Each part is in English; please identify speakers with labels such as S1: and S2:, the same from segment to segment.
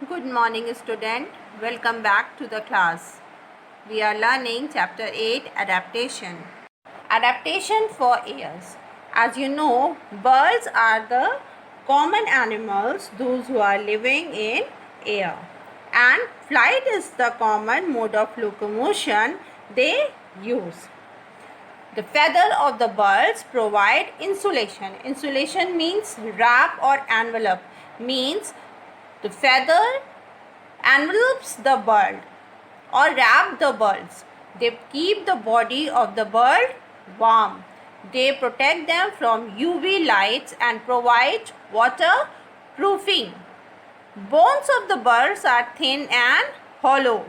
S1: Good morning, student. Welcome back to the class. We are learning chapter 8, adaptation. Adaptation for airs. As you know, birds are the common animals, those who are living in air. And flight is the common mode of locomotion they use. The feather of the birds provide insulation. Insulation means wrap or envelope. Means the feather envelopes the bird or wrap the birds. They keep the body of the bird warm. They protect them from UV lights and provide waterproofing. Bones of the birds are thin and hollow.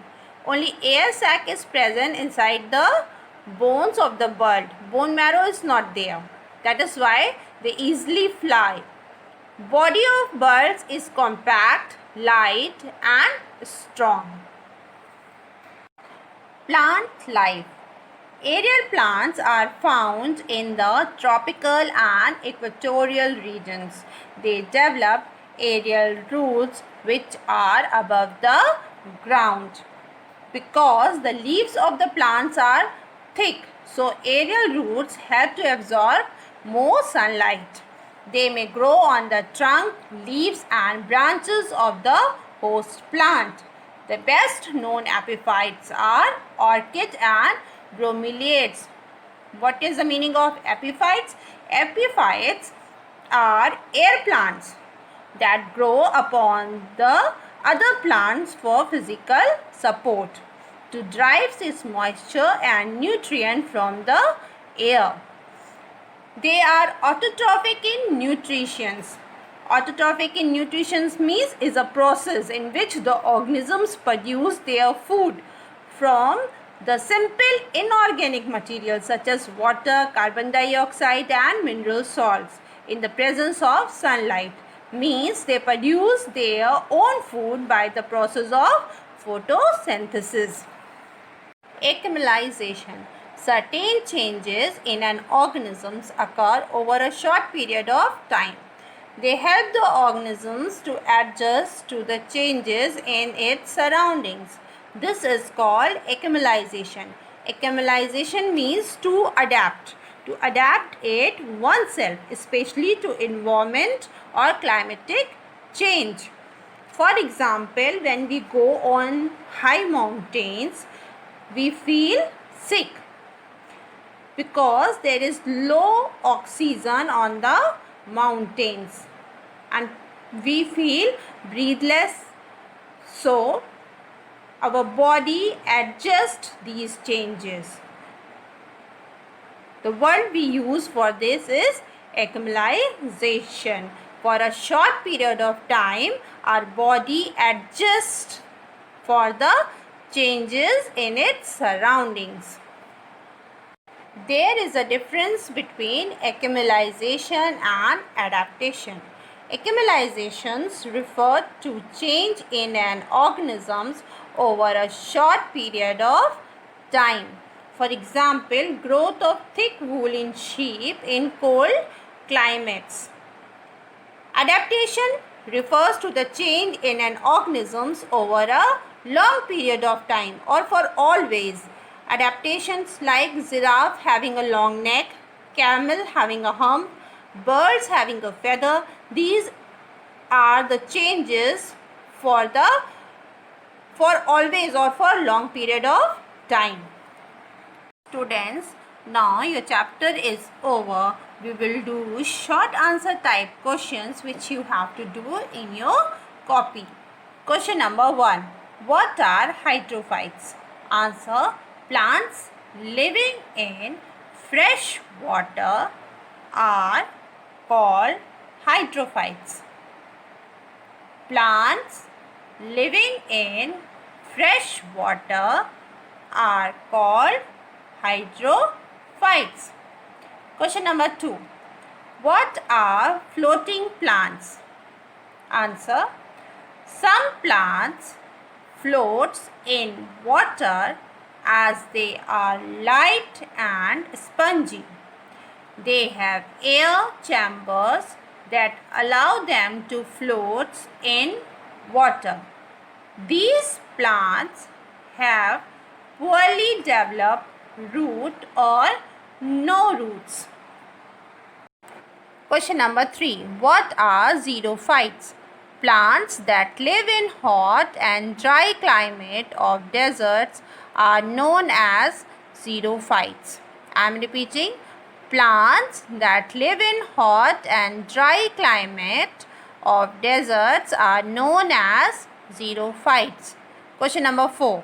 S1: Only air sac is present inside the bones of the bird. Bone marrow is not there. That is why they easily fly. Body of birds is compact, light and strong. Plant life. Aerial plants are found in the tropical and equatorial regions. They develop aerial roots which are above the ground because the leaves of the plants are thick. So aerial roots help to absorb more sunlight. They may grow on the trunk, leaves and branches of the host plant. The best known epiphytes are orchid and bromeliads. What is the meaning of epiphytes? Epiphytes are air plants that grow upon the other plants for physical support to drive its moisture and nutrient from the air. They are autotrophic in nutrition. Autotrophic in nutrition means is a process in which the organisms produce their food from the simple inorganic materials such as water, carbon dioxide and mineral salts in the presence of sunlight. Means they produce their own food by the process of photosynthesis. Acclimatization. Certain changes in an organism occur over a short period of time. They help the organisms to adjust to the changes in its surroundings. This is called acclimatization. Acclimatization means to adapt it oneself, especially to environment or climatic change. For example, when we go on high mountains, we feel sick because there is low oxygen on the mountains and we feel breathless. So our body adjusts these changes. The word we use for this is acclimatization. For a short period of time, our body adjusts for the changes in its surroundings. There is a difference between acclimatization and adaptation. Acclimatizations refer to change in an organism over a short period of time. For example, growth of thick wool in sheep in cold climates. Adaptation refers to the change in an organism over a long period of time or for always. Adaptations like giraffe having a long neck, camel having a hump, birds having a feather, these are the changes for always or for long period of time. Students, now your chapter is over. We will do short answer type questions which you have to do in your copy. Question number 1. What are hydrophytes? Answer: plants living in fresh water are called hydrophytes. Plants living in fresh water are called hydrophytes. Question number 2. What are floating plants? Answer: some plants floats in water as they are light and spongy. They have air chambers that allow them to float in water. These plants have poorly developed root or no roots. Question number 3. What are xerophytes? Plants that live in hot and dry climate of deserts are known as xerophytes. I am repeating. Plants that live in hot and dry climate of deserts are known as xerophytes. Question number 4.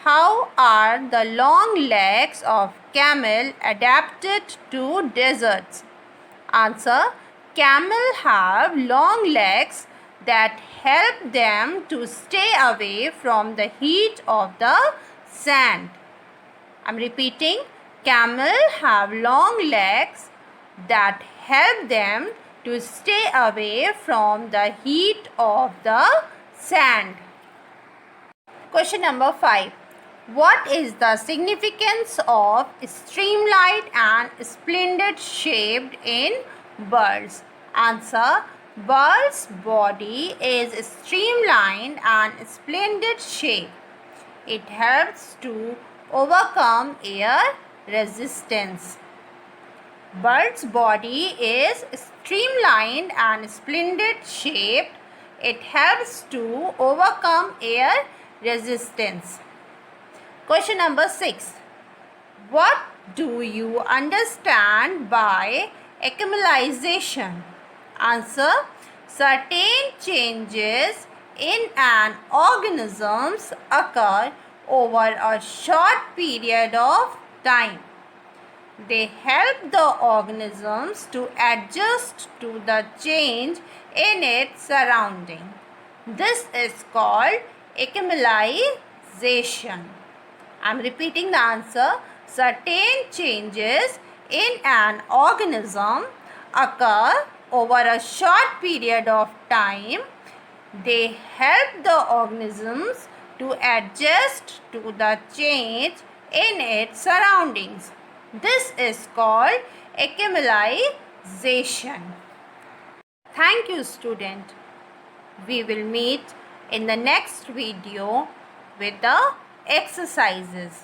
S1: How are the long legs of camel adapted to deserts? Answer. Camel have long legs that help them to stay away from the heat of the sand. I am repeating. Camel have long legs that help them to stay away from the heat of the sand. Question number 5. What is the significance of streamlined and splendid shaped in birds? Answer. Bird's body is streamlined and splendid shape. It helps to overcome air resistance. Bird's body is streamlined and splendid shaped. It helps to overcome air resistance. Question number 6. What do you understand by acclimatization? Answer. Certain changes in an organism occur over a short period of time. They help the organisms to adjust to the change in its surrounding. This is called acclimatization. I am repeating the answer. Certain changes in an organism occur over a short period of time. They help the organisms to adjust to the change in its surroundings. This is called acclimatization. Thank you, student. We will meet in the next video with the exercises.